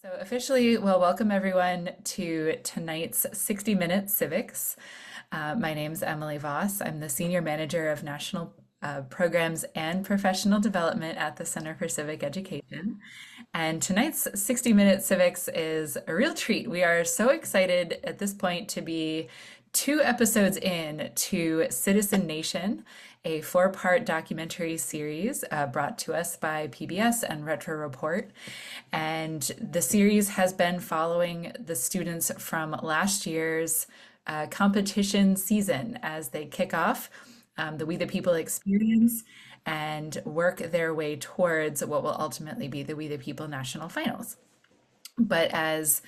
So officially, well, welcome everyone to tonight's 60-minute Civics. My name's Emily Voss. I'm the Senior Manager of National Programs and Professional Development at the Center for Civic Education. And tonight's 60-minute Civics is a real treat. We are so excited at this point to be 2 episodes in to Citizen Nation, a 4-part documentary series brought to us by PBS and Retro Report. And the series has been following the students from last year's competition season as they kick off the We the People experience and work their way towards what will ultimately be the We the People National Finals. But as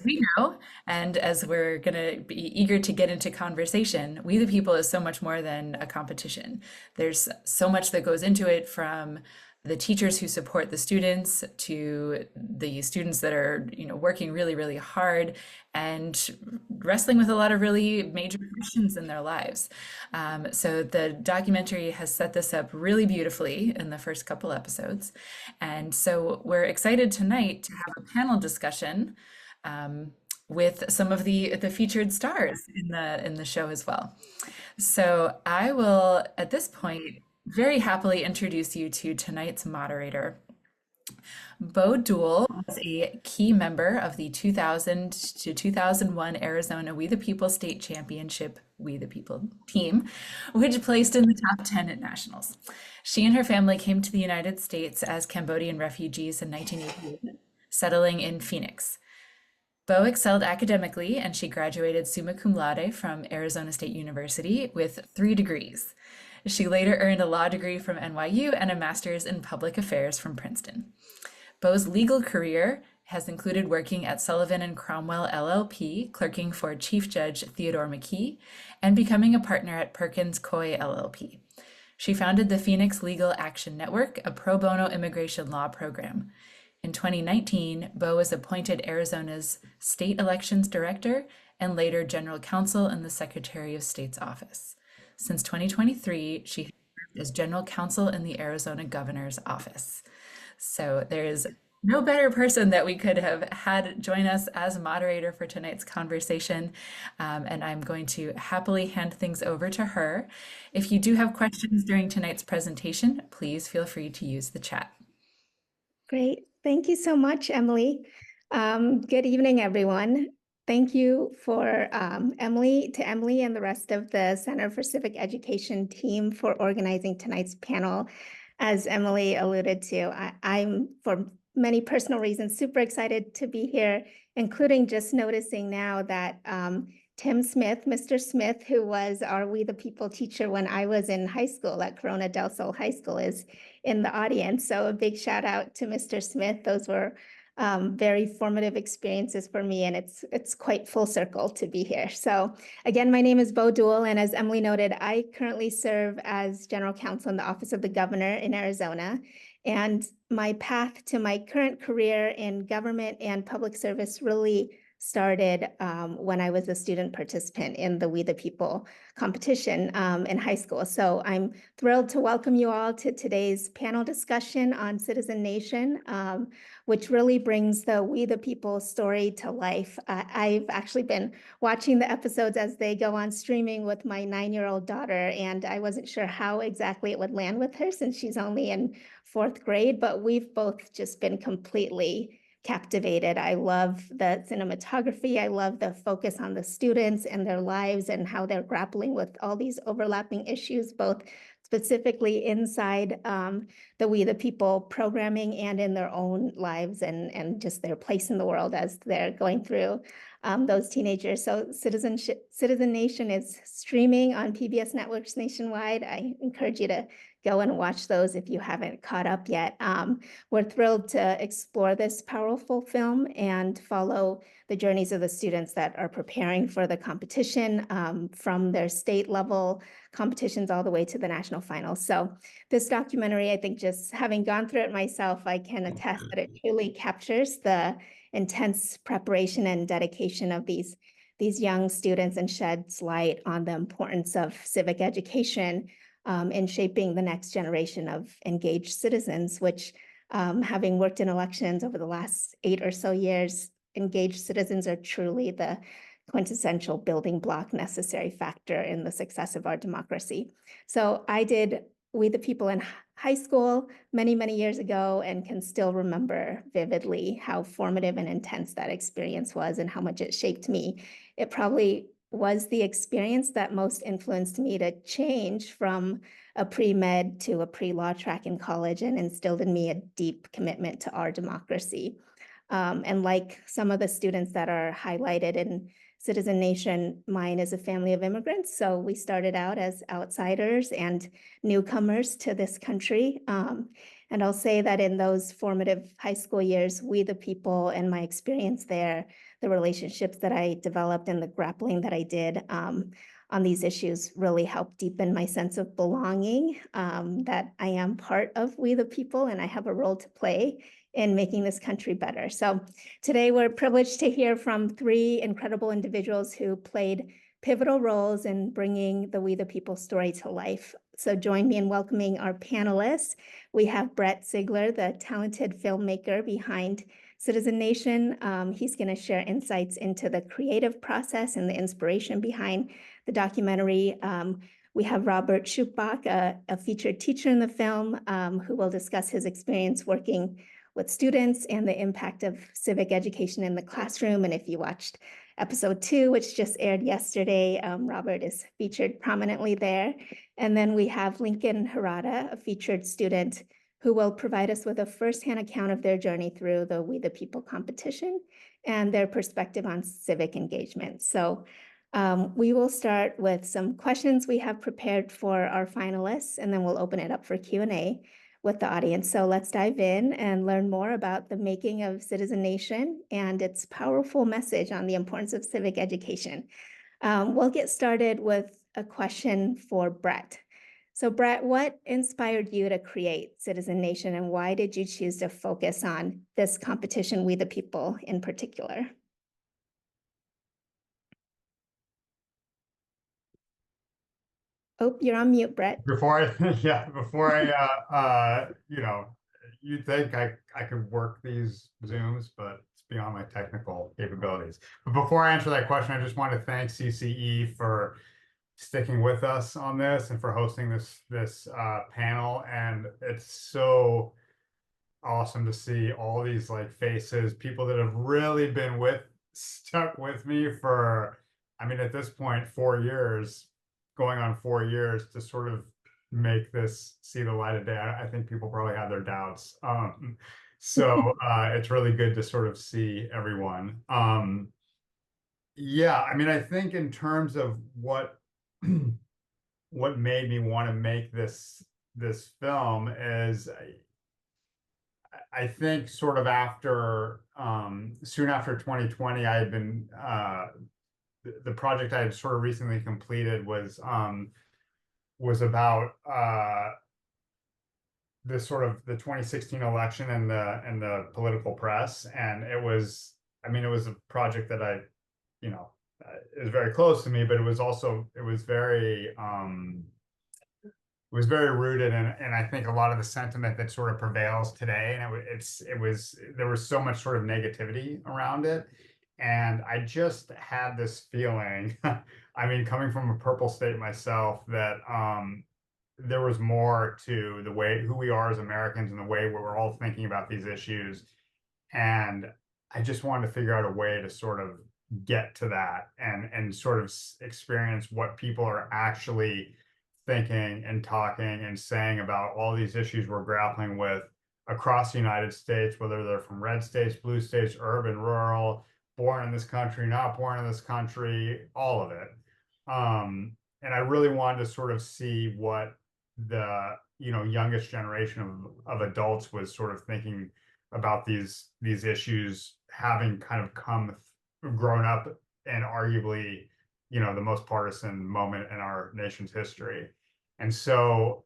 we know, and as we're going to be eager to get into conversation, We the People is so much more than a competition. There's so much that goes into it, from the teachers who support the students to the students that are, working really, really hard and wrestling with a lot of really major questions in their lives. So the documentary has set this up really beautifully in the first couple episodes. And so we're excited tonight to have a panel discussion with some of the featured stars in the show as well. So I will, at this point, very happily introduce you to tonight's moderator. Bo Dul was a key member of the 2000 to 2001 Arizona We the People State Championship We the People team, which placed in the top 10 at nationals. She and her family came to the United States as Cambodian refugees in 1988, settling in Phoenix. Bo excelled academically, and she graduated summa cum laude from Arizona State University with 3 degrees. She later earned a law degree from NYU and a master's in public affairs from Princeton. Bo's legal career has included working at Sullivan and Cromwell LLP, clerking for Chief Judge Theodore McKee, and becoming a partner at Perkins Coie LLP. She founded the Phoenix Legal Action Network, a pro bono immigration law program. In 2019, Bo was appointed Arizona's State Elections Director and later General Counsel in the Secretary of State's office. Since 2023, she has served as General Counsel in the Arizona Governor's Office. So there is no better person that we could have had join us as moderator for tonight's conversation. And I'm going to happily hand things over to her. If you do have questions during tonight's presentation, please feel free to use the chat. Great. Thank you so much, Emily. Good evening, everyone. Thank you for Emily and the rest of the Center for Civic Education team for organizing tonight's panel. As Emily alluded to, I'm, for many personal reasons, super excited to be here, including just noticing now that Tim Smith, Mr. Smith, who was our We the People teacher when I was in high school at Corona del Sol High School, is in the audience. So a big shout out to Mr. Smith. Those were very formative experiences for me, and it's quite full circle to be here. So again, my name is Bo Dul, and as Emily noted, I currently serve as General Counsel in the Office of the Governor in Arizona. And my path to my current career in government and public service really started when I was a student participant in the We the People competition in high school. So I'm thrilled to welcome you all to today's panel discussion on Citizen Nation, which really brings the We the People story to life. I've actually been watching the episodes as they go on streaming with my 9-year-old daughter, and I wasn't sure how exactly it would land with her since she's only in 4th grade, but we've both just been completely captivated. I love the cinematography. I love the focus on the students and their lives and how they're grappling with all these overlapping issues, both specifically inside the We the People programming and in their own lives and just their place in the world as they're going through those teenagers. So Citizen Nation is streaming on PBS networks nationwide. I encourage you to go and watch those if you haven't caught up yet. We're thrilled to explore this powerful film and follow the journeys of the students that are preparing for the competition from their state level competitions all the way to the national finals. So this documentary, I think just having gone through it myself, I can attest that it truly captures the intense preparation and dedication of these young students and sheds light on the importance of civic education in shaping the next generation of engaged citizens, which Having worked in elections over the last 8 or so years, engaged citizens are truly the quintessential building block necessary factor in the success of our democracy. So I did We the People in high school many, many years ago, and can still remember vividly how formative and intense that experience was and how much it shaped me. It probably was the experience that most influenced me to change from a pre-med to a pre-law track in college and instilled in me a deep commitment to our democracy. And like some of the students that are highlighted in Citizen Nation, mine is a family of immigrants. So we started out as outsiders and newcomers to this country. And I'll say that in those formative high school years, We the People and my experience there, the relationships that I developed and the grappling that I did on these issues really helped deepen my sense of belonging, that I am part of We the People and I have a role to play in making this country better. So today we're privileged to hear from 3 incredible individuals who played pivotal roles in bringing the We the People story to life. So join me in welcoming our panelists. We have Brett Sigler, the talented filmmaker behind Citizen Nation. He's going to share insights into the creative process and the inspiration behind the documentary. We have Robert Schupbach, a featured teacher in the film, who will discuss his experience working with students and the impact of civic education in the classroom. And if you watched episode 2, which just aired yesterday, Robert is featured prominently there. And then we have Lincoln Hirata, a featured student who will provide us with a firsthand account of their journey through the We the People competition and their perspective on civic engagement. So we will start with some questions we have prepared for our finalists, and then we'll open it up for Q&A with the audience. So let's dive in and learn more about the making of Citizen Nation and its powerful message on the importance of civic education. We'll get started with a question for Brett. So Brett, what inspired you to create Citizen Nation, and why did you choose to focus on this competition, We the People, in particular? Oh, you're on mute, Brett. Before I, yeah, before I, you'd think I could work these Zooms, but it's beyond my technical capabilities. But before I answer that question, I just want to thank CCE for sticking with us on this and for hosting this panel. And it's so awesome to see all these like faces, people that have really been stuck with me for, I mean, at this point, 4 years, going on 4 years to sort of make this see the light of day. I think people probably have their doubts. So it's really good to sort of see everyone. Yeah, I mean, I think in terms of what what made me want to make this film is I think sort of after soon after 2020, I had been the project I had sort of recently completed was about the sort of the 2016 election and the political press, and it was, I mean, it was a project that I, is very close to me, but it was very rooted in, and I think a lot of the sentiment that sort of prevails today, and there was so much sort of negativity around it. And I just had this feeling, I mean, coming from a purple state myself, that there was more to the way who we are as Americans and the way we're all thinking about these issues. And I just wanted to figure out a way to sort of get to that and sort of experience what people are actually thinking and talking and saying about all these issues we're grappling with across the United States, whether they're from red states, blue states, urban, rural, born in this country, not born in this country, all of it. And I really wanted to sort of see what the youngest generation of adults was sort of thinking about these issues, having kind of grown up and arguably the most partisan moment in our nation's history. And so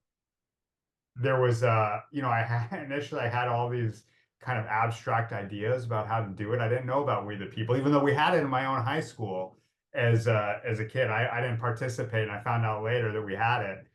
there was initially I had all these kind of abstract ideas about how to do it. I didn't know about We the People, even though we had it in my own high school as a kid. I didn't participate, and I found out later that we had it.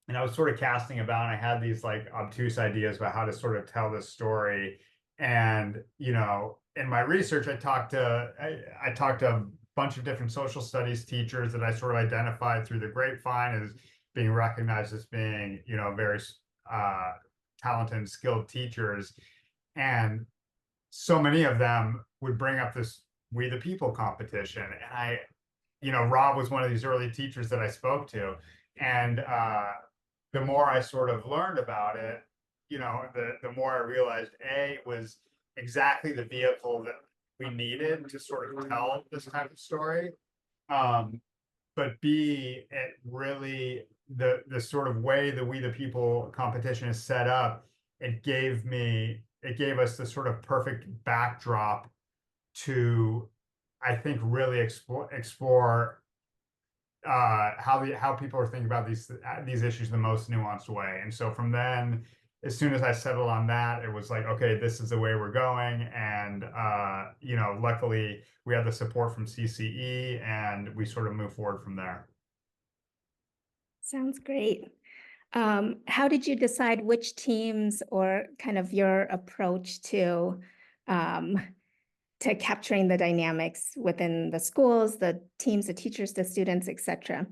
and I was sort of casting about, and I had these like obtuse ideas about how to sort of tell this story. And, you know, in my research, I talked to a bunch of different social studies teachers that I sort of identified through the grapevine as being recognized as being, you know, very uh, talented and skilled teachers. And so many of them would bring up this We the People competition. And you know, Rob was one of these early teachers that I spoke to. And the more I sort of learned about it, you know, the more I realized it was exactly the vehicle that we needed to sort of tell this type of story. Um, but B, it really the sort of way the We the People competition is set up, it gave us the sort of perfect backdrop to, I think, really explore how people are thinking about these issues the most nuanced way. And so from then, as soon as I settled on that, it was like, okay, this is the way we're going. And you know, luckily we had the support from CCE, and we sort of moved forward from there. Sounds great. How did you decide which teams, or kind of your approach um, to capturing the dynamics within the schools, the teams, the teachers, the students, etc.?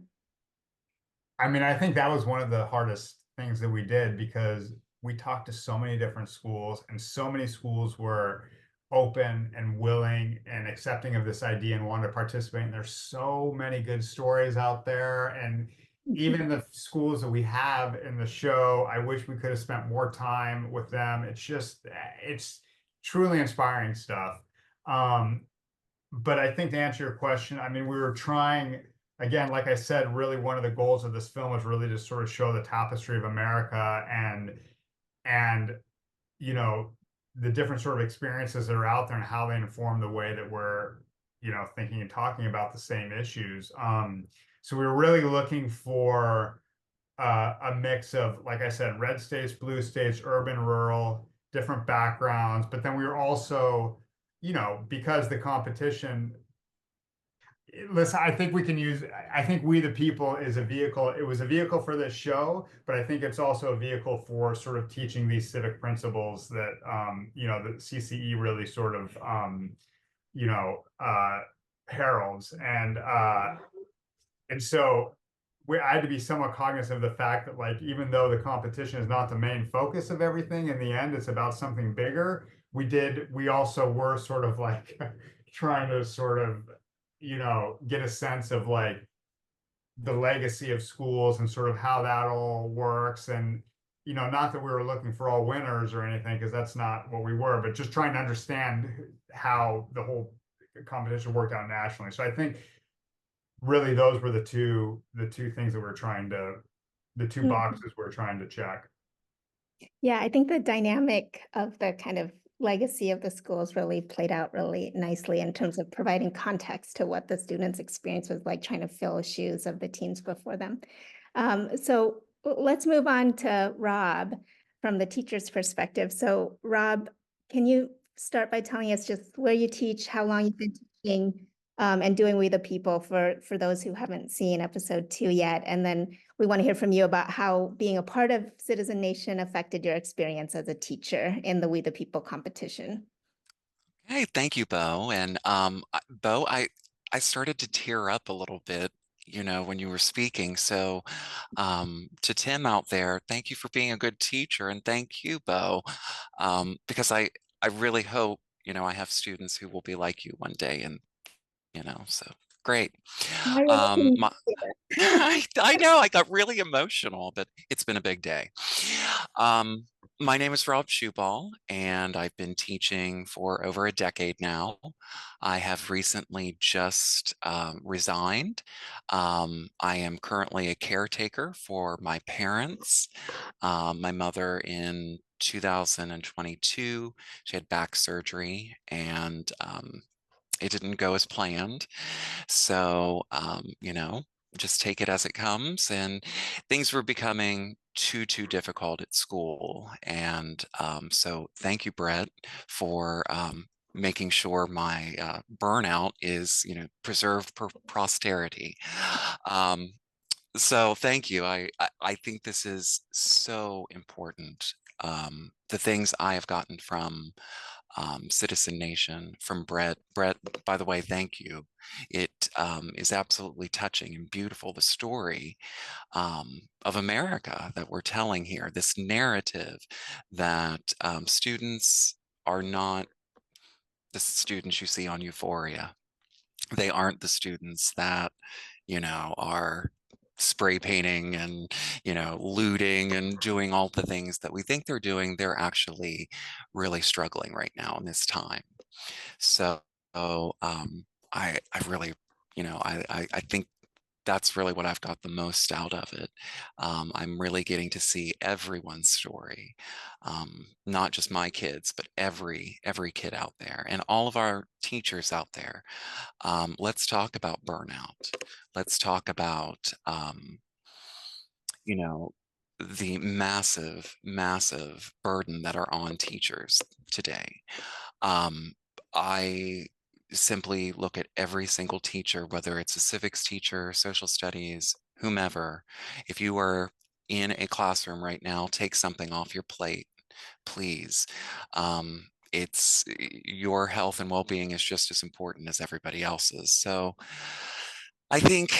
I mean, I think that was one of the hardest things that we did, because we talked to so many different schools, and so many schools were open and willing and accepting of this idea and wanted to participate. And there's so many good stories out there. And even the schools that we have in the show, I wish we could have spent more time with them. It's truly inspiring stuff. Um, but I think, to answer your question, I mean, we were trying, again, like I said, really one of the goals of this film was really to sort of show the tapestry of America, and you know, the different sort of experiences that are out there and how they inform the way that we're, you know, thinking and talking about the same issues. So we were really looking for a mix of, like I said, red states, blue states, urban, rural, different backgrounds. But then we were also, you know, because the competition, listen, I think we can use, I think We the People is a vehicle. It was a vehicle for this show, but I think it's also a vehicle for sort of teaching these civic principles that, you know, the CCE really sort of, you know, heralds. And so I had to be somewhat cognizant of the fact that, like, even though the competition is not the main focus of everything, in the end, it's about something bigger. We also were sort of like trying to sort of, you know, get a sense of like the legacy of schools and sort of how that all works. And, you know, not that we were looking for all winners or anything, because that's not what we were, but just trying to understand how the whole competition worked out nationally. So I think really those were the two things that the two boxes we're trying to check. Yeah, I think the dynamic of the kind of legacy of the schools really played out really nicely in terms of providing context to what the students' experience was like, trying to fill shoes of the teams before them. So let's move on to Rob from the teacher's perspective. So Rob, can you start by telling us just where you teach, how long you've been teaching, and doing We the People for those who haven't seen episode 2 yet? And then we want to hear from you about how being a part of Citizen Nation affected your experience as a teacher in the We the People competition. Hey, thank you, Bo. And Bo, I started to tear up a little bit, you know, when you were speaking. So to Tim out there, thank you for being a good teacher, and thank you, Bo, because I really hope, you know, I have students who will be like you one day, and you know, so great. My, I know I got really emotional, but it's been a big day. My name is Rob Schupbach, and I've been teaching for over a decade now. I have recently just resigned. I am currently a caretaker for my parents. My mother in 2022, she had back surgery, and it didn't go as planned. So, you know, just take it as it comes. And things were becoming too difficult at school. And so thank you, Brett, for making sure my burnout is, you know, preserved for posterity. So thank you. I think this is so important. The things I have gotten from Citizen Nation, from Brett. Brett, by the way, thank you. It is absolutely touching and beautiful, the story of America that we're telling here, this narrative that students are not the students you see on Euphoria. They aren't the students that, are spray painting and, looting and doing all the things that we think they're doing. They're actually really struggling right now in this time. So I really, I think that's really what I've got the most out of it. I'm really getting to see everyone's story, not just my kids, but every kid out there and all of our teachers out there. Let's talk about burnout. Let's talk about, you know, the massive burden that are on teachers today. I simply look at every single teacher, whether it's a civics teacher, social studies, whomever. If you are in a classroom right now, take something off your plate, please. It's your health and well-being is just as important as everybody else's. So I think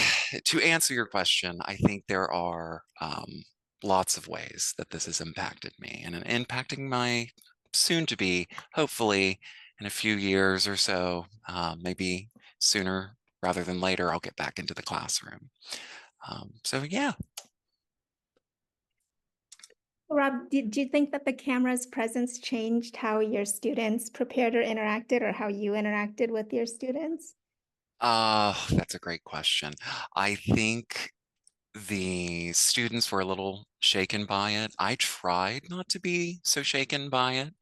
to answer your question, I think there are lots of ways that this has impacted me and impacting my soon to be, hopefully in a few years or so, maybe sooner rather than later, I'll get back into the classroom. So yeah. Rob, did you think that the camera's presence changed how your students prepared or interacted, or how you interacted with your students? That's a great question. I think the students were a little shaken by it. I tried not to be so shaken by it.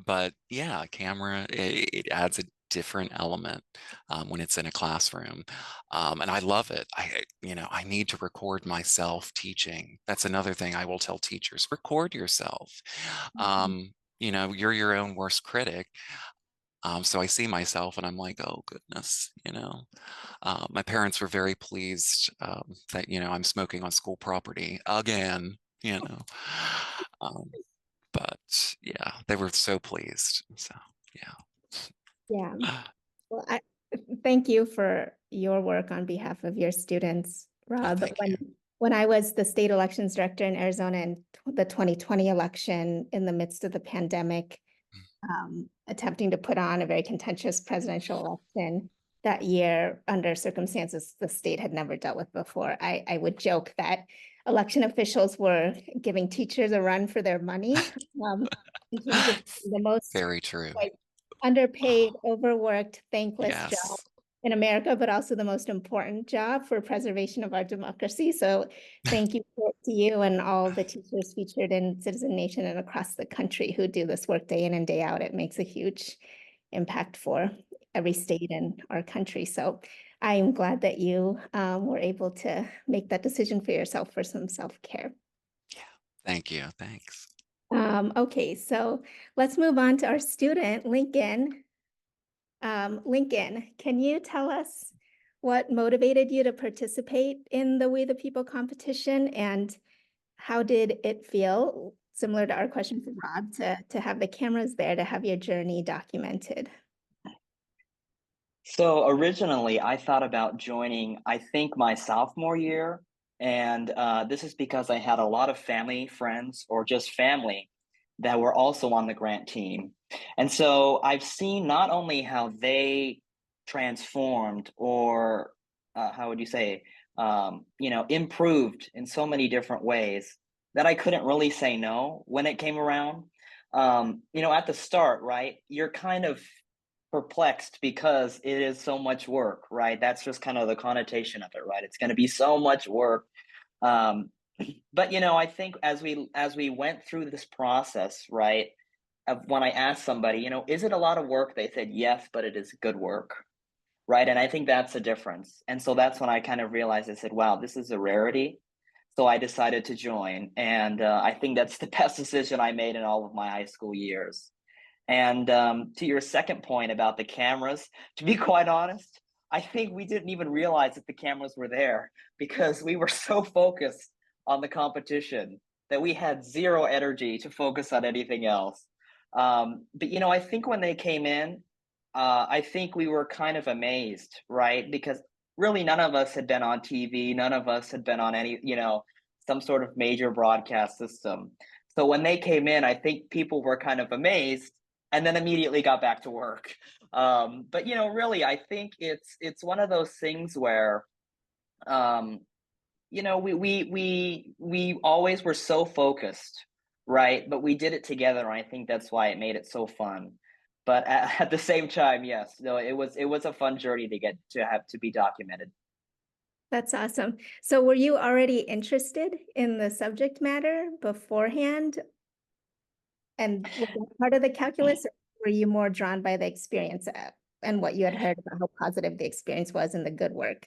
But yeah, camera, it adds a different element when it's in a classroom. And I love it. I need to record myself teaching. That's another thing I will tell teachers, record yourself. You're your own worst critic. So I see myself and I'm like, oh goodness, my parents were very pleased that, I'm smoking on school property again, but yeah, they were so pleased. So Yeah. yeah. Well, thank you for your work on behalf of your students, Oh, Rob. thank you. When I was the state elections director in Arizona in the 2020 election in the midst of the pandemic, attempting to put on a very contentious presidential election that year under circumstances the state had never dealt with before, I would joke that election officials were giving teachers a run for their money, in terms of the most Very true. like underpaid, overworked, thankless job Yes. in America, but also the most important job for preservation of our democracy. So thank you to you and all the teachers featured in Citizen Nation and across the country who do this work day in and day out. It makes a huge impact for every state in our country. So I am glad that you were able to make that decision for yourself for some self-care. Yeah. Thank you. Thanks. Okay, so let's move on to our student, Lincoln. Lincoln, can you tell us what motivated you to participate in the We the People competition, and how did it feel, similar to our question for Rob, to have the cameras there, to have your journey documented? So originally, I thought about joining, I think, my sophomore year. And this is because I had a lot of family, friends, or just family that were also on the grant team. And so I've seen not only how they transformed, or how would you say, improved in so many different ways, that I couldn't really say no when it came around. At the start, right, you're kind of perplexed because it is so much work, right? That's just kind of the connotation of it, right? It's going to be so much work. Um, but I think as we went through this process, right, of when I asked somebody, is it a lot of work? They said yes, but it is good work, right? And I think that's the difference. And so that's when I kind of realized, I said, wow, this is a rarity. So I decided to join, and I think that's the best decision I made in all of my high school years. And to your second point about the cameras, to be quite honest, I think we didn't even realize that the cameras were there because we were so focused on the competition that we had zero energy to focus on anything else. But you know, I think when they came in, I think we were kind of amazed, right? Because really none of us had been on TV, none of us had been on any, you know, some sort of major broadcast system. So when they came in, I think people were kind of amazed and then immediately got back to work. But you know, really, I think it's one of those things where um, you know, we always were so focused, right? But we did it together, and I think that's why it made it so fun. But at the same time, yes, no, it was a fun journey to get to have to be documented. That's awesome. So were you already interested in the subject matter beforehand? And was that part of the calculus, or were you more drawn by the experience and what you had heard about how positive the experience was and the good work?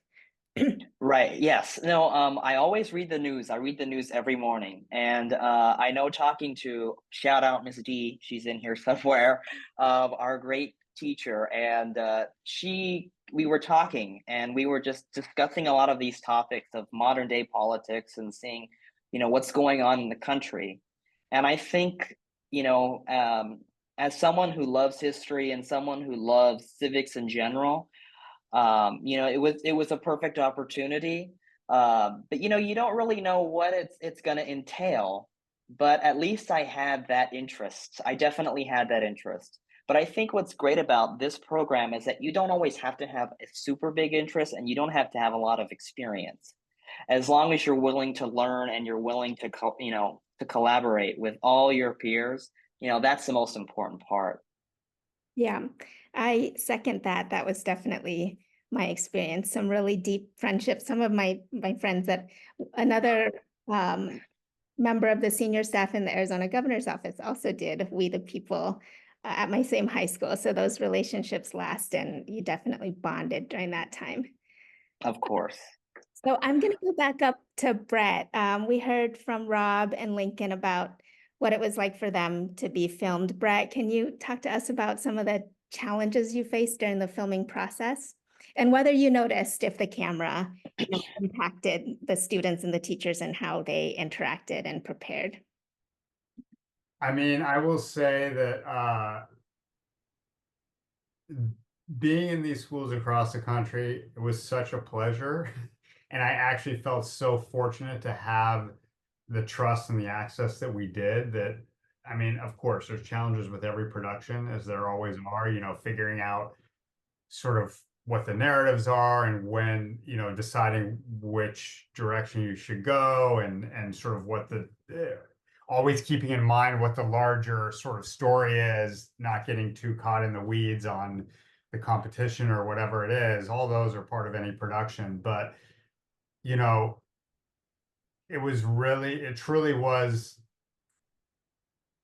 Right. Yes. No. I always read the news. I read the news every morning, and I know talking to shout out Miss D. She's in here somewhere. Our great teacher, and we were talking, and we were just discussing a lot of these topics of modern day politics and seeing, you know, what's going on in the country. And I think, you know, as someone who loves history and someone who loves civics in general, you know, it was a perfect opportunity. But you know, you don't really know what it's going to entail. But at least I had that interest. I definitely had that interest. But I think what's great about this program is that you don't always have to have a super big interest, and you don't have to have a lot of experience. As long as you're willing to learn and you're willing to, you know, to collaborate with all your peers, you know, that's the most important part. Yeah, I second that. That was definitely my experience. Some really deep friendships. Some of my friends that another member of the senior staff in the Arizona governor's office also did We the People at my same high school. So those relationships last, and you definitely bonded during that time. Of course. So I'm going to go back up to Brett. We heard from Rob and Lincoln about what it was like for them to be filmed. Brett, can you talk to us about some of the challenges you faced during the filming process, and whether you noticed if the camera, you know, impacted the students and the teachers and how they interacted and prepared? I mean, I will say that being in these schools across the country, it was such a pleasure. And I actually felt so fortunate to have the trust and the access that we did. That, I mean, of course, there's challenges with every production, as there always are, you know, figuring out sort of what the narratives are and when, you know, deciding which direction you should go, and sort of what the always keeping in mind what the larger sort of story is, not getting too caught in the weeds on the competition or whatever it is. All those are part of any production. But, you know, it truly was.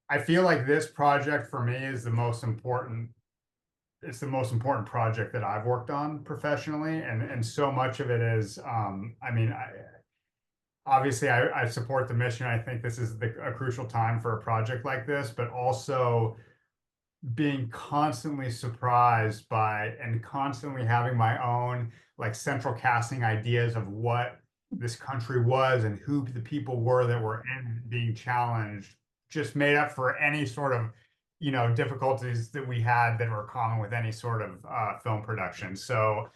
I feel like this project for me is the most important. It's the most important project that I've worked on professionally, and so much of it is. I mean, obviously I support the mission. I think this is a crucial time for a project like this, but also being constantly surprised by and constantly having my own like central casting ideas of what this country was and who the people were that were in being challenged, just made up for any sort of, you know, difficulties that we had that were common with any sort of film production. So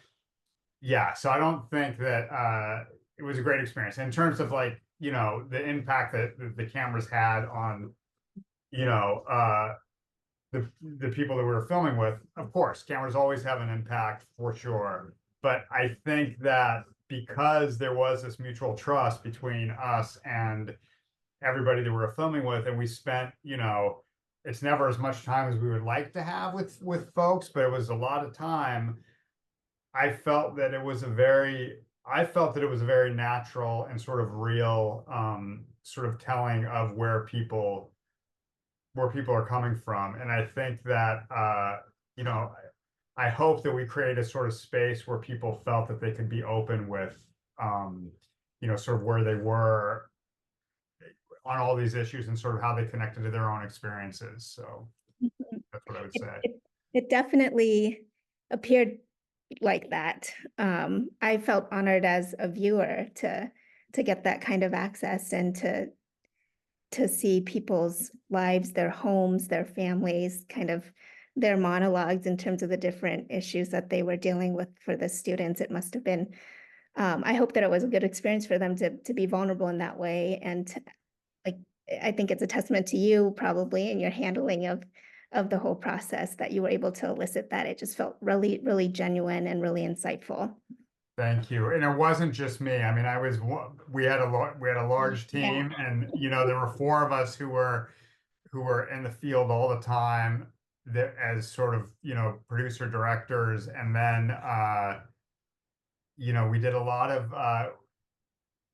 yeah, so I don't think that it was a great experience in terms of, like, you know, the impact that the cameras had on, you know, the people that we were filming with. Of course, cameras always have an impact for sure. But I think that because there was this mutual trust between us and everybody that we were filming with, and we spent, you know, it's never as much time as we would like to have with folks, but it was a lot of time. I felt that it was a very natural and sort of real sort of telling of where people are coming from. And I think that you know, I hope that we create a sort of space where people felt that they could be open with you know, sort of where they were on all these issues and sort of how they connected to their own experiences. So that's what I would say. It definitely appeared like that. I felt honored as a viewer to get that kind of access and to see people's lives, their homes, their families, kind of their monologues in terms of the different issues that they were dealing with for the students. It must have been, I hope that it was a good experience for them to be vulnerable in that way. And like, I think it's a testament to you probably in your handling of the whole process that you were able to elicit that. It just felt really, really genuine and really insightful. Thank you. And it wasn't just me. I mean, we had a large Yeah. team, and there were four of us who were in the field all the time, that as sort of, producer directors. And then we did a lot of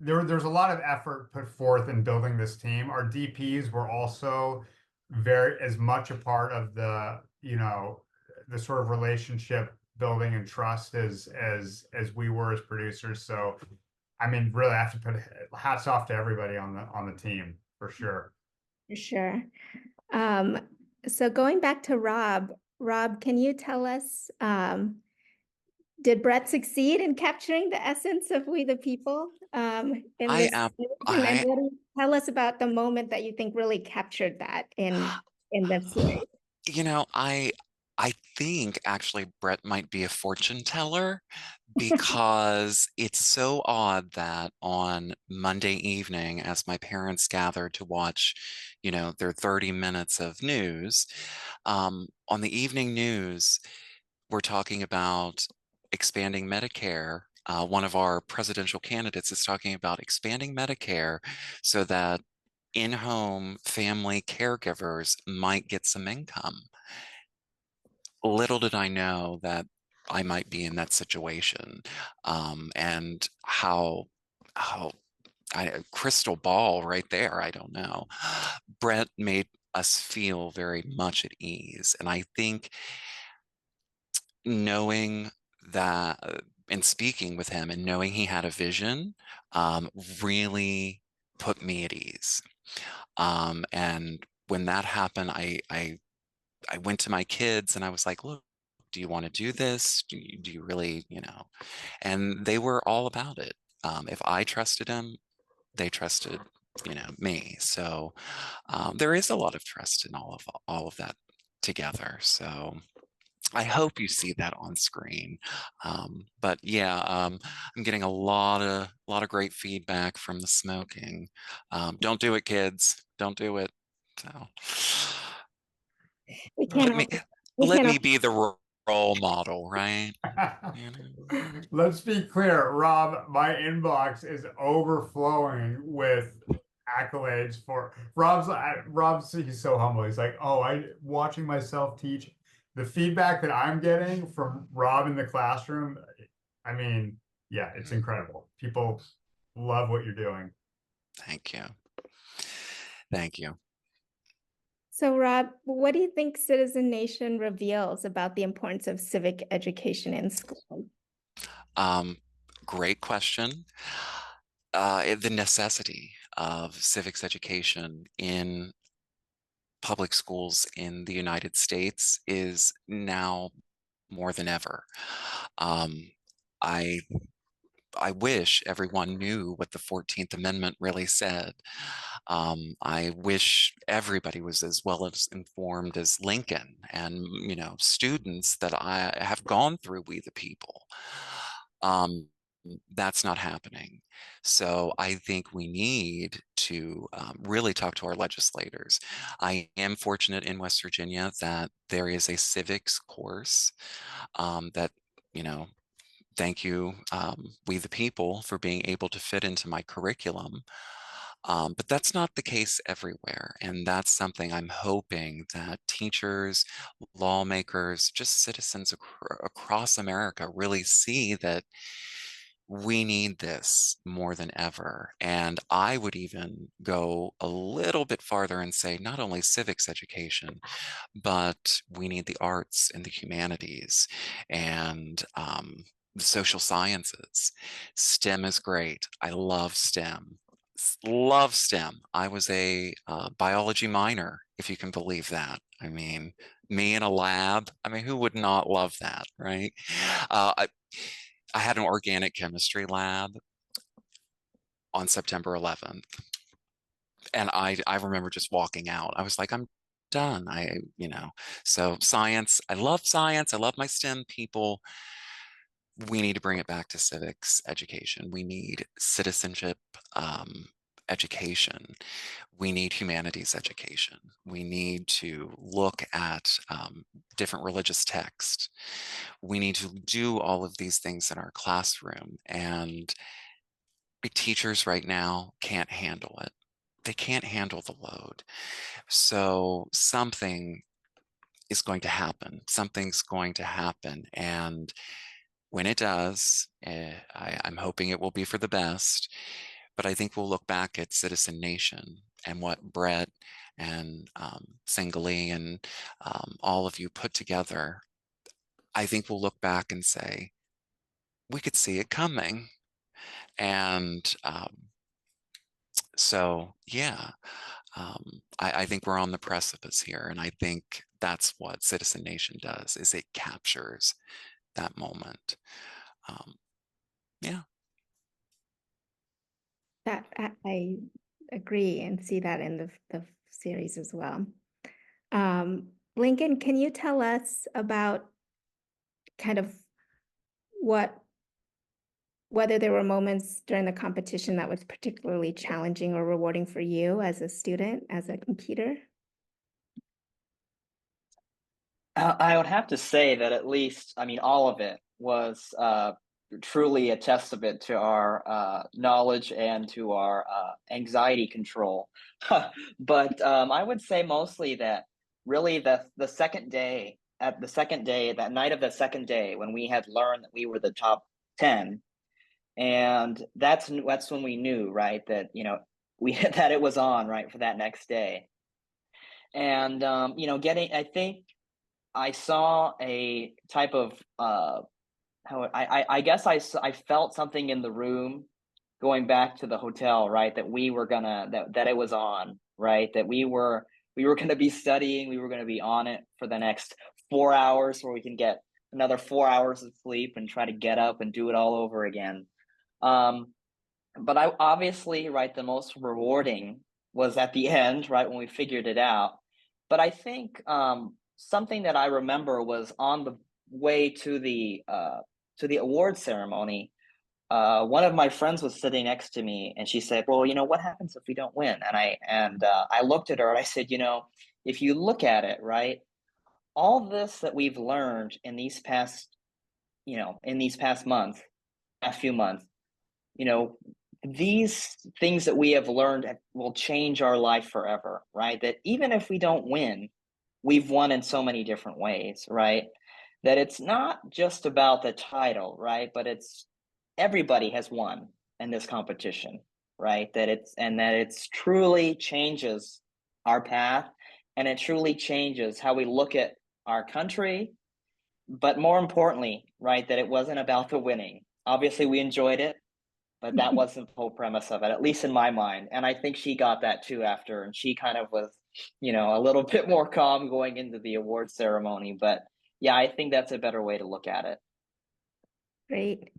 there's a lot of effort put forth in building this team. Our DPs were also very as much a part of the, the sort of relationship building and trust as we were as producers. So I mean, really, I have to put hats off to everybody on the team for sure. For sure. So going back to Rob, can you tell us, did Brett succeed in capturing the essence of We the People in I this? am, And I, what do you tell us about the moment that you think really captured that in the series? I think actually Brett might be a fortune teller, because it's so odd that on Monday evening, as my parents gathered to watch, their 30 minutes of news, on the evening news, we're talking about expanding Medicare. One of our presidential candidates is talking about expanding Medicare so that in-home family caregivers might get some income. Little did I know that I might be in that situation, and how crystal ball right there. I don't know. Brett made us feel very much at ease, and I think knowing that and speaking with him and knowing he had a vision really put me at ease. And when that happened, I went to my kids and I was like, look, do you want to do this? Do you really, and they were all about it. If I trusted him, they trusted, me. So there is a lot of trust in all of that together. So I hope you see that on screen. But yeah, I'm getting a lot of great feedback from the smoking. Don't do it, kids. Don't do it. So We let can't me we let me can't be the role model, right? Let's be clear, Rob, my inbox is overflowing with accolades for Rob's he's so humble. He's like, oh, I watching myself teach. The feedback that I'm getting from Rob in the classroom, I mean, yeah, it's incredible. People love what you're doing. Thank you. Thank you. So Rob, what do you think Citizen Nation reveals about the importance of civic education in school? Great question. The necessity of civics education in public schools in the United States is now more than ever. I wish everyone knew what the 14th Amendment really said. I wish everybody was as well as informed as Lincoln and, students that I have gone through We the People. That's not happening. So I think we need to really talk to our legislators. I am fortunate in West Virginia that there is a civics course that, thank you, We the People, for being able to fit into my curriculum. But that's not the case everywhere. And that's something I'm hoping that teachers, lawmakers, just citizens across America really see, that we need this more than ever. And I would even go a little bit farther and say not only civics education, but we need the arts and the humanities and the social sciences. STEM is great. I love STEM. Love STEM. I was a biology minor, if you can believe that. I mean, me in a lab. I mean, who would not love that, right? I had an organic chemistry lab on September 11th. And I remember just walking out. I was like, I'm done. So science, I love science. I love my STEM people. We need to bring it back to civics education. We need citizenship education. We need humanities education. We need to look at different religious texts. We need to do all of these things in our classroom. And teachers right now can't handle it. They can't handle the load. So something is going to happen. Something's going to happen. And when it does, I'm hoping it will be for the best. But I think we'll look back at Citizen Nation and what Brett and Singly and all of you put together. I think we'll look back and say, we could see it coming. And so, yeah, I think we're on the precipice here. And I think that's what Citizen Nation does, is it captures that moment. Yeah. That I agree and see that in the series as well. Lincoln, can you tell us about kind of whether there were moments during the competition that was particularly challenging or rewarding for you as a student, as a competer? I would have to say that at least, I mean, all of it was truly a testament to our knowledge and to our anxiety control. But I would say mostly that really the second day, that night of the second day, when we had learned that we were the top 10, and that's when we knew, right, that we that it was on, right, for that next day. And I think I saw a type of I guess I felt something in the room going back to the hotel, right? That we were gonna that it was on, right? That we were gonna be studying, we were gonna be on it for the next 4 hours, where we can get another 4 hours of sleep and try to get up and do it all over again. But I obviously, right, the most rewarding was at the end, right, when we figured it out. But I think something that I remember was on the way to the award ceremony. One of my friends was sitting next to me, and she said, "Well, what happens if we don't win?" And I looked at her and I said, if you look at it, right, all this that we've learned in these past, past few months, these things that we have learned will change our life forever, right? That even if we don't win, we've won in so many different ways, right? That it's not just about the title, right? But it's everybody has won in this competition, right? That it's truly changes our path, and it truly changes how we look at our country. But more importantly, right, that it wasn't about the winning. Obviously, we enjoyed it, but that wasn't the whole premise of it, at least in my mind. And I think she got that too after, and she kind of was, a little bit more calm going into the award ceremony. But yeah, I think that's a better way to look at it. Great.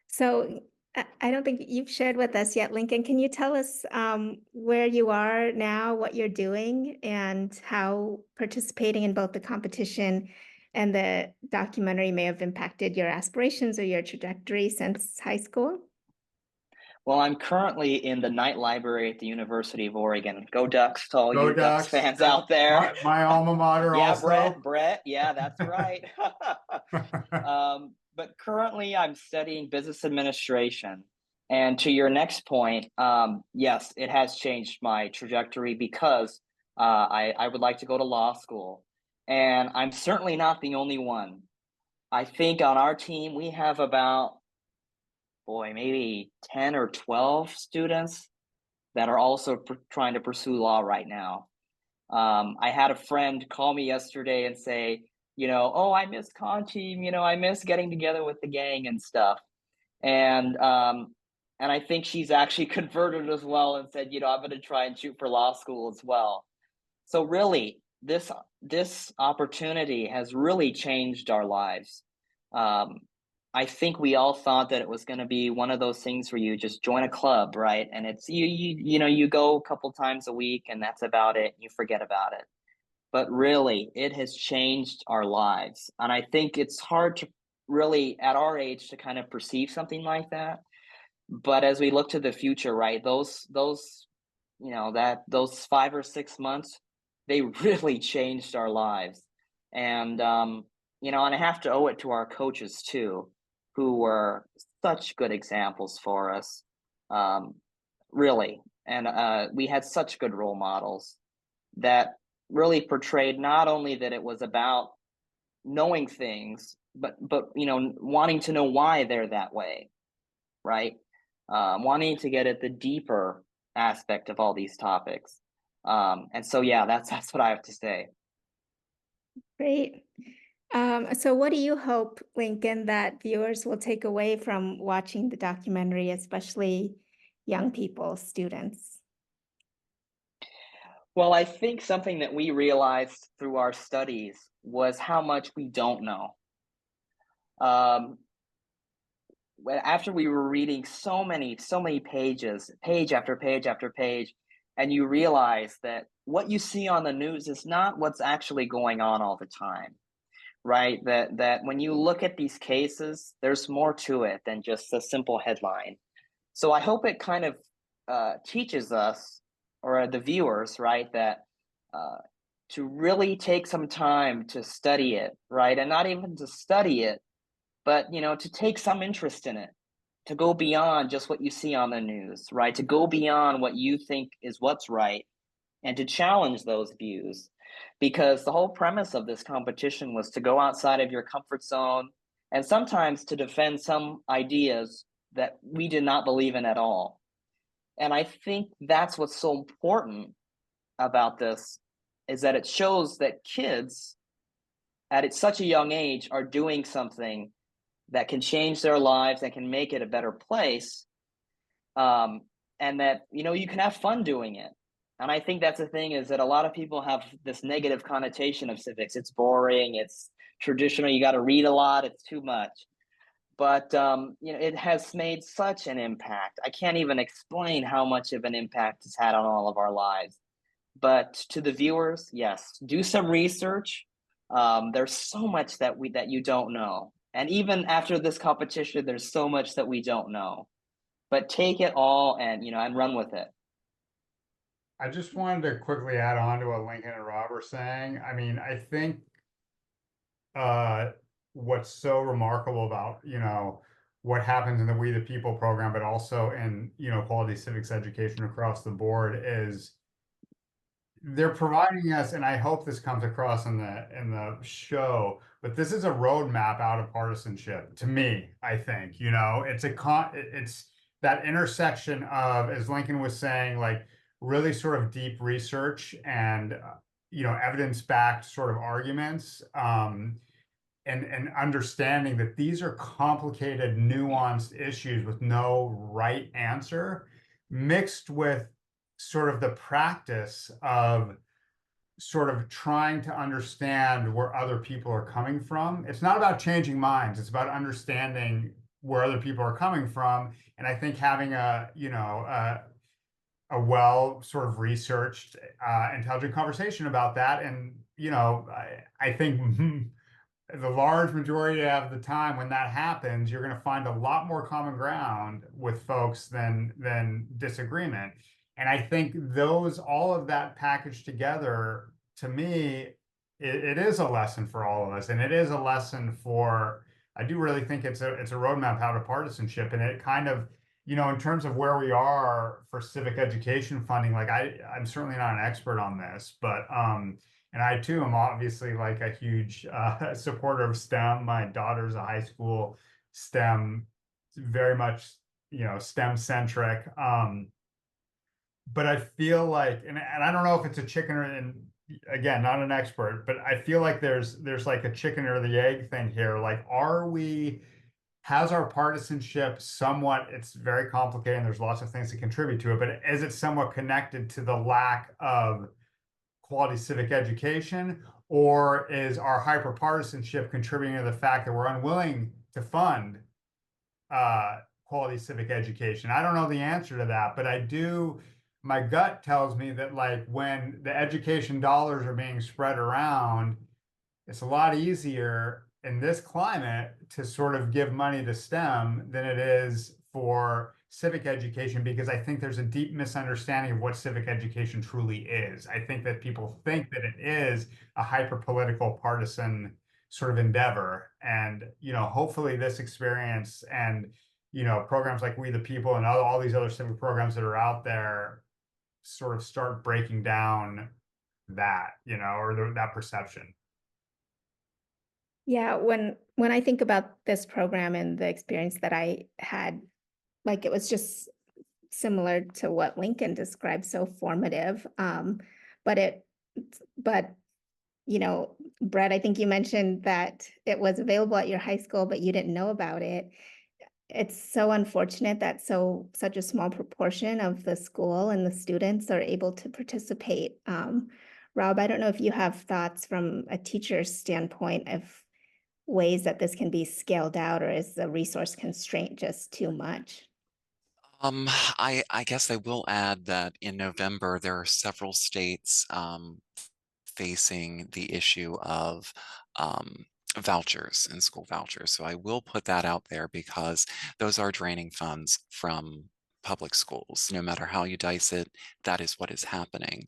So I don't think you've shared with us yet, Lincoln. Can you tell us where you are now, what you're doing, and how participating in both the competition and the documentary may have impacted your aspirations or your trajectory since high school? Well, I'm currently in the Knight Library at the University of Oregon. Go Ducks to all Go you Ducks Ducks. fans out there. My alma mater Yeah, also. Brett. Yeah, that's right. But currently I'm studying business administration. And to your next point, yes, it has changed my trajectory because I would like to go to law school. And I'm certainly not the only one. I think on our team, we have about, maybe 10 or 12 students that are also trying to pursue law right now. I had a friend call me yesterday and say, oh, I miss con team, I miss getting together with the gang and stuff. And I think she's actually converted as well and said, I'm going to try and shoot for law school as well. So really, this this opportunity has really changed our lives. I think we all thought that it was going to be one of those things where you just join a club, right? And it's you go a couple times a week and that's about it. You forget about it. But really, it has changed our lives. And I think it's hard to really, at our age, to kind of perceive something like that. But as we look to the future, right, those 5 or 6 months, they really changed our lives. And and I have to owe it to our coaches too, who were such good examples for us. Um, really. And we had such good role models that really portrayed not only that it was about knowing things, but wanting to know why they're that way, right? Wanting to get at the deeper aspect of all these topics. And so, yeah, that's what I have to say. Great. So what do you hope, Lincoln, that viewers will take away from watching the documentary, especially young people, students? Well, I think something that we realized through our studies was how much we don't know. After we were reading so many pages, page after page after page, and you realize that what you see on the news is not what's actually going on all the time, right? That when you look at these cases, there's more to it than just a simple headline. So I hope it kind of teaches us, or the viewers, right, that to really take some time to study it, right, and not even to study it, but to take some interest in it, to go beyond just what you see on the news, right, to go beyond what you think is what's right, and to challenge those views, because the whole premise of this competition was to go outside of your comfort zone and sometimes to defend some ideas that we did not believe in at all. And I think that's what's so important about this, is that it shows that kids at such a young age are doing something that can change their lives and can make it a better place. And that, you can have fun doing it. And I think that's the thing, is that a lot of people have this negative connotation of civics. It's boring, it's traditional, you got to read a lot, it's too much. But it has made such an impact. I can't even explain how much of an impact it's had on all of our lives. But to the viewers, yes, do some research. There's so much that you don't know, and even after this competition, there's so much that we don't know. But take it all and run with it. I just wanted to quickly add on to what Lincoln and Rob are saying. I mean, I think what's so remarkable about, what happens in the We the People program, but also in, quality civics education across the board, is they're providing us, and I hope this comes across in the show, but this is a roadmap out of partisanship to me. I think, it's that intersection of, as Lincoln was saying, like really sort of deep research and evidence-backed sort of arguments, and understanding that these are complicated, nuanced issues with no right answer, mixed with sort of the practice of sort of trying to understand where other people are coming from. It's not about changing minds, it's about understanding where other people are coming from. And I think having a well sort of researched, intelligent conversation about that. And, I think the large majority of the time when that happens, you're going to find a lot more common ground with folks than disagreement. And I think all of that packaged together, to me, it is a lesson for all of us. And it is a lesson I do really think it's a roadmap out of partisanship. And it kind of, in terms of where we are for civic education funding, like I'm certainly not an expert on this, but, and I too am obviously like a huge supporter of STEM. My daughter's a high school STEM, very much, STEM centric. But I feel like, and I don't know if it's a chicken and again, not an expert, but I feel like there's like a chicken or the egg thing here. Like, has our partisanship somewhat, it's very complicated and there's lots of things that contribute to it, but is it somewhat connected to the lack of quality civic education? Or is our hyperpartisanship contributing to the fact that we're unwilling to fund quality civic education? I don't know the answer to that, but I do. My gut tells me that like when the education dollars are being spread around, it's a lot easier in this climate to sort of give money to STEM than it is for civic education, because I think there's a deep misunderstanding of what civic education truly is. I think that people think that it is a hyper political partisan sort of endeavor. And, hopefully this experience and, programs like We the People and all these other civic programs that are out there sort of start breaking down that, or that perception. Yeah, when I think about this program and the experience that I had, like it was just similar to what Lincoln described, so formative. But but Brett, I think you mentioned that it was available at your high school, but you didn't know about it. It's so unfortunate that such a small proportion of the school and the students are able to participate. Rob, I don't know if you have thoughts from a teacher's standpoint of ways that this can be scaled out, or is the resource constraint just too much? I guess I will add that in November, there are several states facing the issue of vouchers and school vouchers. So I will put that out there because those are draining funds from public schools. No matter how you dice it, that is what is happening.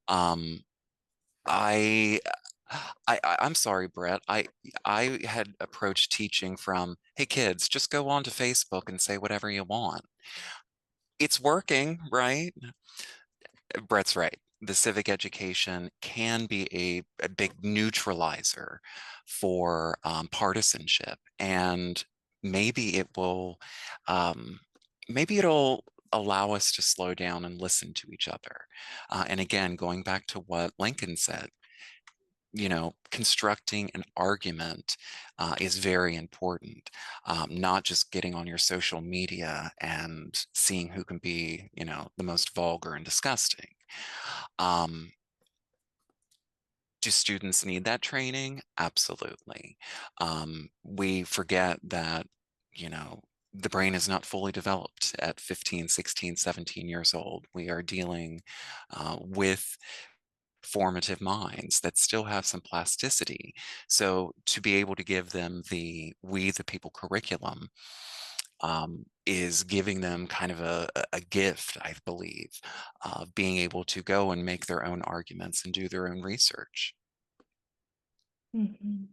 Um, I I'm sorry, Brett. I had approached teaching from, hey kids, just go on to Facebook and say whatever you want. It's working, right? Brett's right. The civic education can be a big neutralizer for partisanship, and maybe it will, maybe it'll allow us to slow down and listen to each other. And again, going back to what Lincoln said, constructing an argument is very important. Not just getting on your social media and seeing who can be, the most vulgar and disgusting. Do students need that training? Absolutely. We forget that, the brain is not fully developed at 15, 16, 17 years old. We are dealing with formative minds that still have some plasticity. So to be able to give them the We the People curriculum is giving them kind of a gift, I believe, of being able to go and make their own arguments and do their own research. Mhm.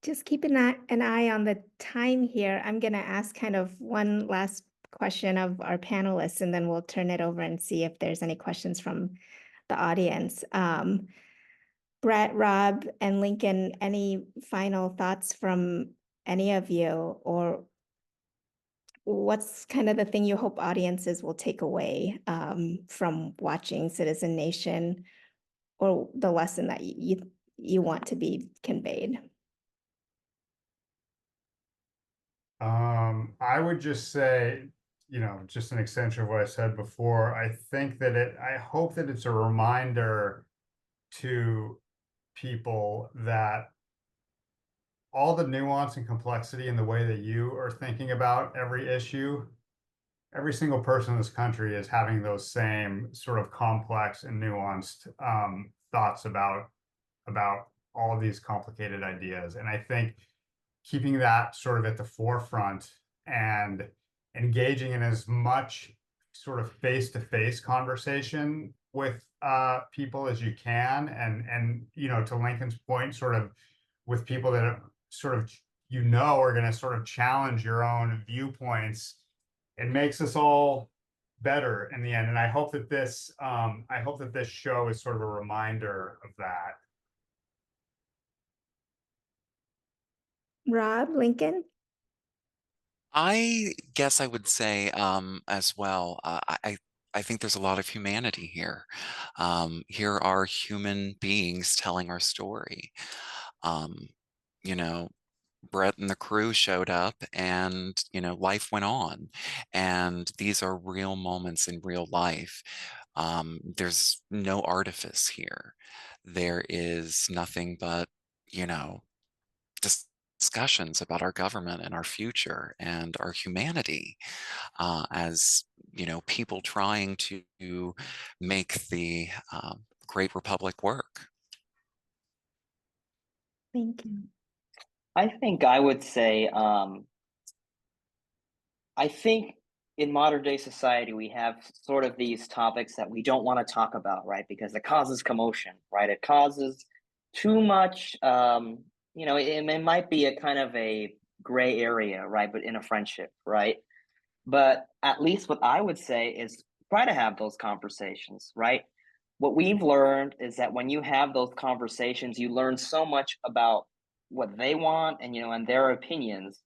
Just keep an eye on the time here. I'm going to ask kind of one last question of our panelists, and then we'll turn it over and see if there's any questions from the audience. Brett, Rob, and Lincoln, any final thoughts from any of you, or what's kind of the thing you hope audiences will take away from watching Citizen Nation, or the lesson that you want to be conveyed? I would just say, just an extension of what I said before. I hope that it's a reminder to people that all the nuance and complexity in the way that you are thinking about every issue, every single person in this country is having those same sort of complex and nuanced thoughts about all of these complicated ideas. And I think keeping that sort of at the forefront and engaging in as much sort of face-to-face conversation with people as you can, and to Lincoln's point, sort of with people that are sort of are going to sort of challenge your own viewpoints. It makes us all better in the end. And I hope that this show is sort of a reminder of that. Rob, Lincoln? I guess I would say as well, I think there's a lot of humanity here. Here are human beings telling our story. You know, Brett and the crew showed up and, life went on. And these are real moments in real life. There's no artifice here. there is nothing but, you know, discussions about our government and our future and our humanity, as, you know, people trying to make the great republic work. Thank you. I think I would say, I think in modern day society, we have sort of these topics that we don't want to talk about, right? Because it causes commotion, right? It causes too much, you know, it might be a kind of a gray area, right? But in a friendship, right? But at least what I would say is try to have those conversations, right? What we've learned is that when you have those conversations, you learn so much about what they want and, you know, and their opinions,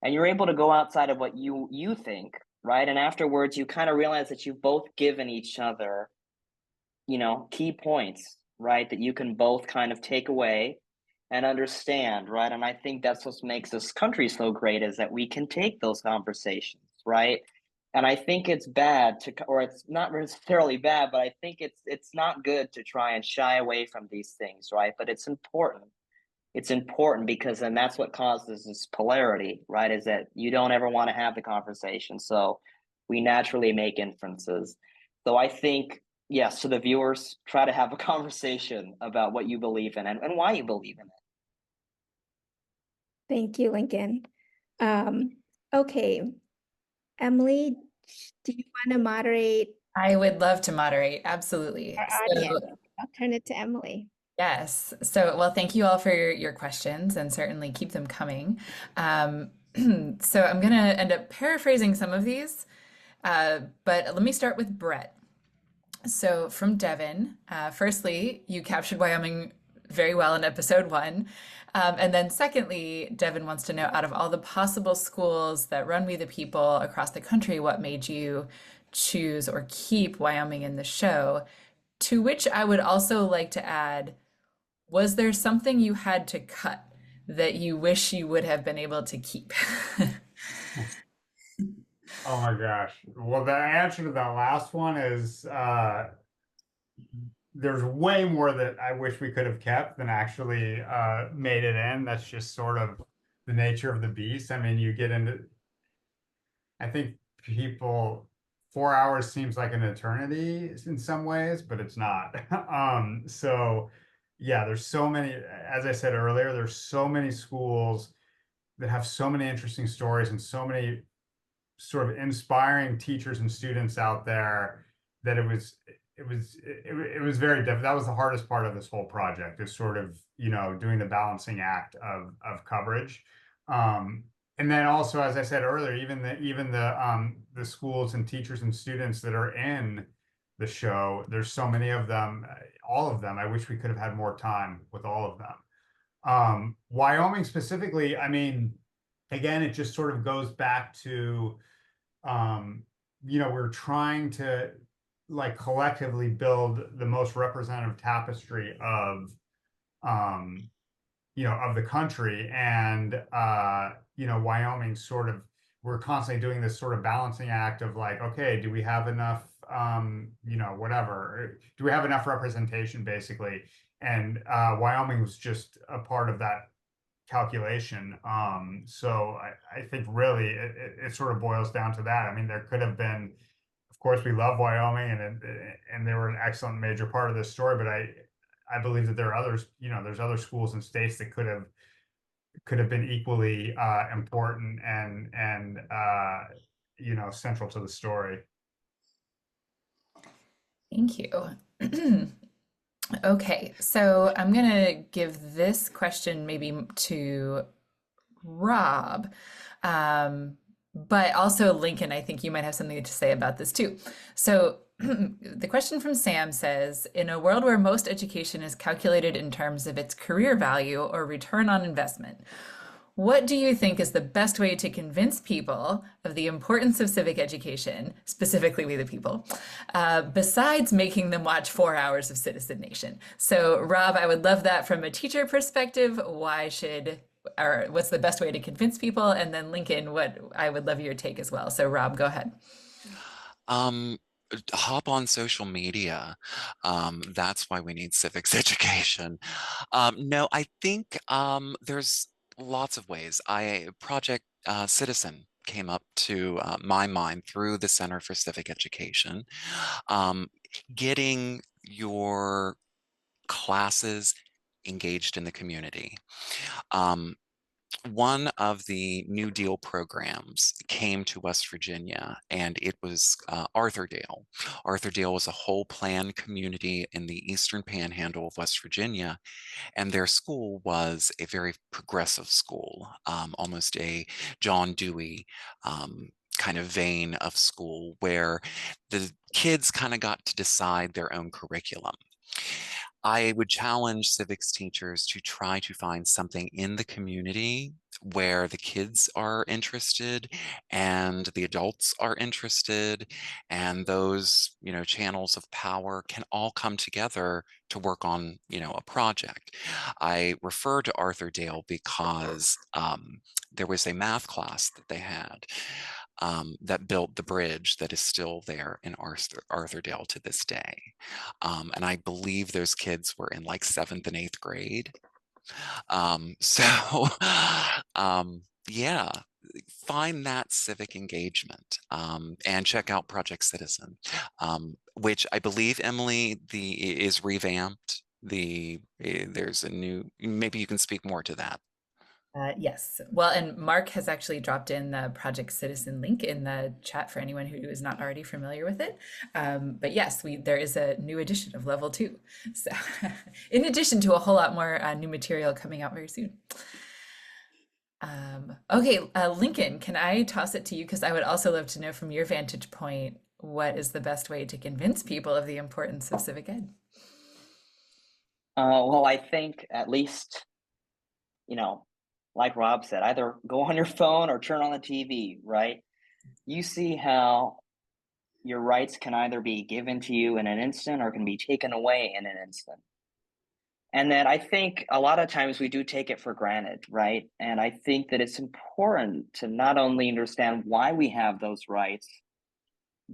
and you're able to go outside of what you think, right? And afterwards you kind of realize that you've both given each other, you know, key points, right, that you can both kind of take away and understand, right? And I think that's what makes this country so great, is that we can take those conversations, right? And I think it's bad to, or it's not necessarily bad, but I think it's not good to try and shy away from these things, right? But it's important because then that's what causes this polarity, right? Is that you don't ever want to have the conversation. So we naturally make inferences. So I think, yes, to the viewers, try to have a conversation about what you believe in and why you believe in it. Thank you, Lincoln. Okay, Emily, do you want to moderate I would love to moderate. Absolutely. our So, audience? I'll turn it to Emily. yes. So, well, thank you all for your questions and certainly keep them coming. So I'm going to end up paraphrasing some of these, but let me start with Brett. So from Devin, firstly, you captured Wyoming very well in episode 1. And then secondly, Devin wants to know, out of all the possible schools that run We the People across the country, what made you choose or keep Wyoming in the show? To which I would also like to add, was there something you had to cut that you wish you would have been able to keep? Oh my gosh. Well, the answer to that last one is there's way more that I wish we could have kept than actually made it in. That's just sort of the nature of the beast. I mean, you get into, I think people, 4 hours seems like an eternity in some ways, but it's not. So yeah, there's so many, as I said earlier, there's so many schools that have so many interesting stories and so many sort of inspiring teachers and students out there that it was very difficult. That was the hardest part of this whole project, is sort of, you know, doing the balancing act of coverage. And then also, as I said earlier, even the schools and teachers and students that are in the show, there's so many of them, all of them. I wish we could have had more time with all of them. Wyoming specifically, I mean, again, it just sort of goes back to, you know, we're trying to like collectively build the most representative tapestry of, you know, of the country. And, you know, Wyoming sort of, we're constantly doing this sort of balancing act of like, okay, do we have enough, you know, whatever, do we have enough representation basically? And Wyoming was just a part of that calculation. So I think really it sort of boils down to that. I mean, there could have been, of course, we love Wyoming and they were an excellent major part of this story, but I believe that there are others, you know, there's other schools and states that could have been equally important and you know, central to the story. Thank you. Okay, so I'm gonna give this question maybe to Rob, but also Lincoln, I think you might have something to say about this too. So the question from Sam says, in a world where most education is calculated in terms of its career value or return on investment, what do you think is the best way to convince people of the importance of civic education, specifically We the People, besides making them watch 4 hours of Citizen Nation? So, Rob, I would love that from a teacher perspective. What's the best way to convince people? And then Lincoln, what I would love your take as well. So, Rob, go ahead. hop on social media. That's why we need civics education. No, I think there's lots of ways. Project Citizen came up to my mind through the Center for Civic Education. Getting your classes engaged in the community. One of the New Deal programs came to West Virginia, and it was Arthurdale. Arthurdale was a whole planned community in the eastern panhandle of West Virginia, and their school was a very progressive school, almost a John Dewey kind of vein of school, where the kids kind of got to decide their own curriculum. I would challenge civics teachers to try to find something in the community where the kids are interested and the adults are interested, and those, channels of power can all come together to work on, a project. I refer to Arthurdale because there was a math class that they had that built the bridge that is still there in Arthurdale to this day. And I believe those kids were in like 7th and 8th grade. So yeah, find that civic engagement and check out Project Citizen, which I believe, Emily, is revamped. There's a new, maybe you can speak more to that. Yes. Well, and Mark has actually dropped in the Project Citizen link in the chat for anyone who is not already familiar with it. But yes, there is a new edition of Level 2. So in addition to a whole lot more new material coming out very soon. Okay, Lincoln, can I toss it to you? Because I would also love to know from your vantage point, what is the best way to convince people of the importance of civic ed? Well, I think at least, like Rob said, either go on your phone or turn on the TV, right? You see how your rights can either be given to you in an instant or can be taken away in an instant. And then I think a lot of times we do take it for granted, right? And I think that it's important to not only understand why we have those rights,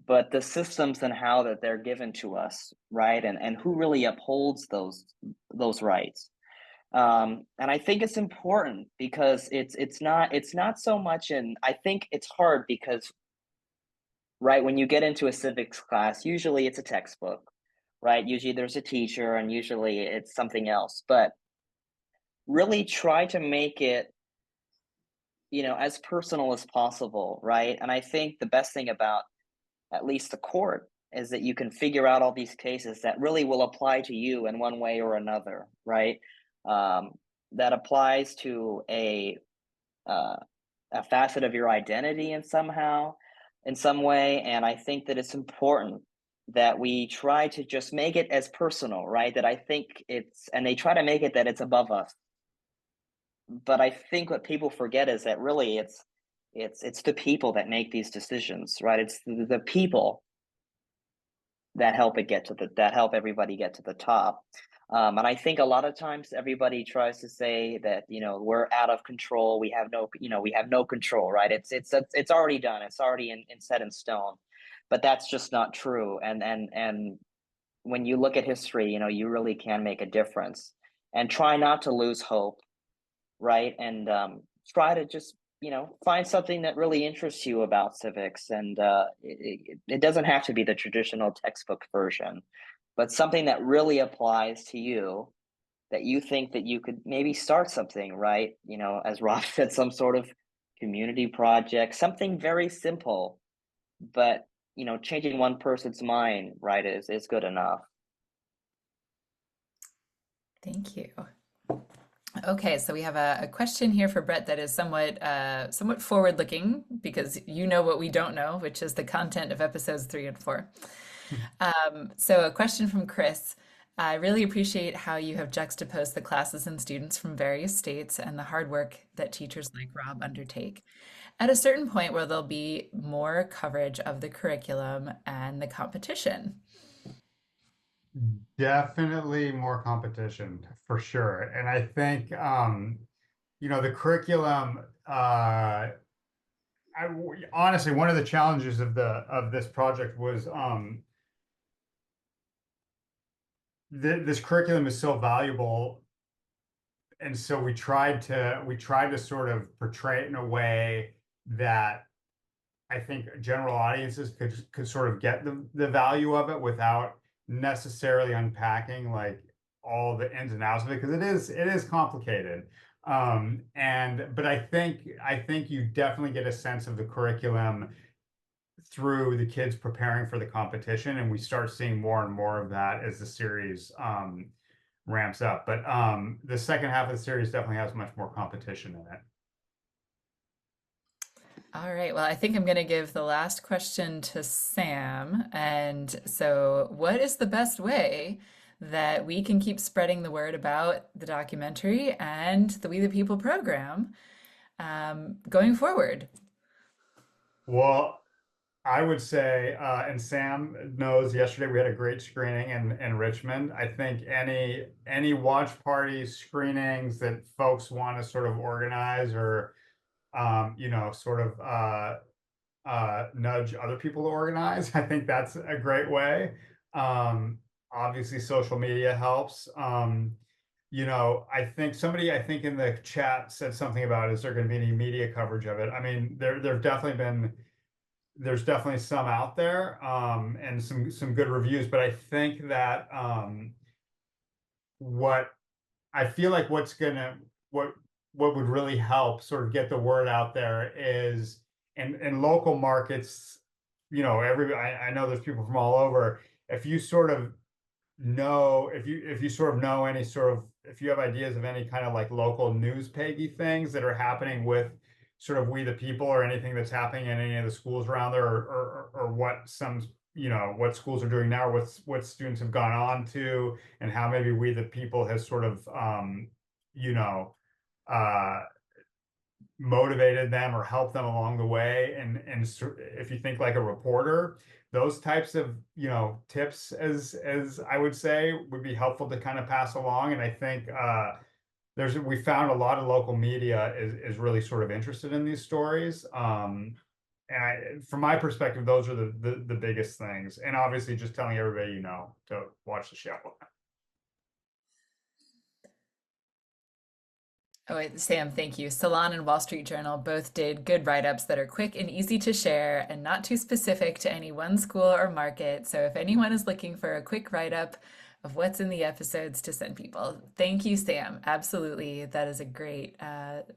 but the systems and how that they're given to us, right? And who really upholds those rights. And I think it's important because it's not so much in, I think it's hard because, right, when you get into a civics class, usually it's a textbook, right? Usually there's a teacher and usually it's something else, but really try to make it, as personal as possible, right? And I think the best thing about at least the court is that you can figure out all these cases that really will apply to you in one way or another, right? That applies to a facet of your identity in some way. And I think that it's important that we try to just make it as personal, right? That I think and they try to make it that it's above us. But I think what people forget is that really it's the people that make these decisions, right? It's the people that help everybody get to the top. And I think a lot of times everybody tries to say that, we're out of control. We have no control, right? It's already done. It's already in set in stone, but that's just not true. And when you look at history, you really can make a difference, and try not to lose hope, right? And try to just find something that really interests you about civics. And it doesn't have to be the traditional textbook version, but something that really applies to you, that you think that you could maybe start something, right? As Rob said, some sort of community project, something very simple, but changing one person's mind, right, is good enough. Thank you. Okay, so we have a question here for Brett that is somewhat forward-looking, because you know what we don't know, which is the content of episodes 3 and 4. So a question from Chris. I really appreciate how you have juxtaposed the classes and students from various states and the hard work that teachers like Rob undertake. At a certain point, where there'll be more coverage of the curriculum and the competition. Definitely more competition for sure. And I think, the curriculum, honestly, one of the challenges of this project was this curriculum is so valuable, and so we tried to sort of portray it in a way that I think general audiences could sort of get the value of it without necessarily unpacking like all the ins and outs of it, because it is complicated. But I think you definitely get a sense of the curriculum through the kids preparing for the competition, and we start seeing more and more of that as the series ramps up. But the second half of the series definitely has much more competition in it. All right, well, I think I'm going to give the last question to Sam. And so, what is the best way that we can keep spreading the word about the documentary and the We the People program going forward? Well, I would say, and Sam knows, yesterday we had a great screening in Richmond. I think any watch party screenings that folks want to sort of organize, or sort of nudge other people to organize, I think that's a great way. Obviously, social media helps. I think in the chat said something about, is there going to be any media coverage of it? I mean, there's definitely some out there, and some good reviews, but I think that what I feel like what would really help sort of get the word out there is in local markets. I know there's people from all over. If you sort of know, if you sort of know any sort of, if you have ideas of any kind of like local news peggy things that are happening with sort of We the People, or anything that's happening in any of the schools around there, or what what schools are doing now, or what students have gone on to, and how maybe We the People has sort of you know uh motivated them or helped them along the way. And if you think like a reporter, those types of tips, as I would say, would be helpful to kind of pass along. And I think we found a lot of local media is really sort of interested in these stories. From my perspective, those are the biggest things. And obviously just telling everybody to watch the show. Oh, wait, Sam, thank you. Salon and Wall Street Journal both did good write-ups that are quick and easy to share and not too specific to any one school or market. So if anyone is looking for a quick write-up of what's in the episodes to send people, thank you, Sam. Absolutely. That is a great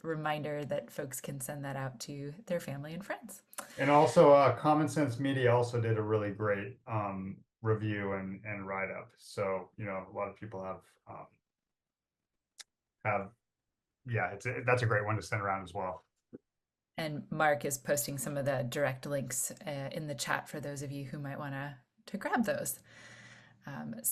reminder that folks can send that out to their family and friends. And also, Common Sense Media also did a really great review and write-up. So, a lot of people have yeah, that's a great one to send around as well. And Mark is posting some of the direct links in the chat for those of you who might want to grab those.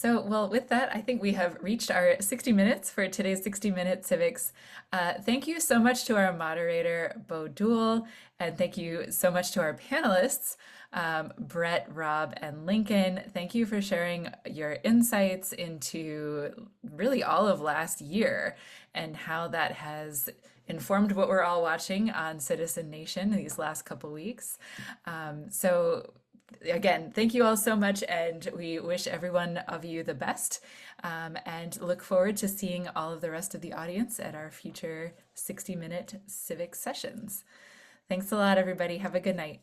Well, with that, I think we have reached our 60 minutes for today's 60-minute Civics. Thank you so much to our moderator, Bo Dul, and thank you so much to our panelists, Brett, Rob, and Lincoln. Thank you for sharing your insights into really all of last year and how that has informed what we're all watching on Citizen Nation these last couple weeks. Again, thank you all so much, and we wish every one of you the best, and look forward to seeing all of the rest of the audience at our future 60-minute civic sessions. Thanks a lot, everybody. Have a good night.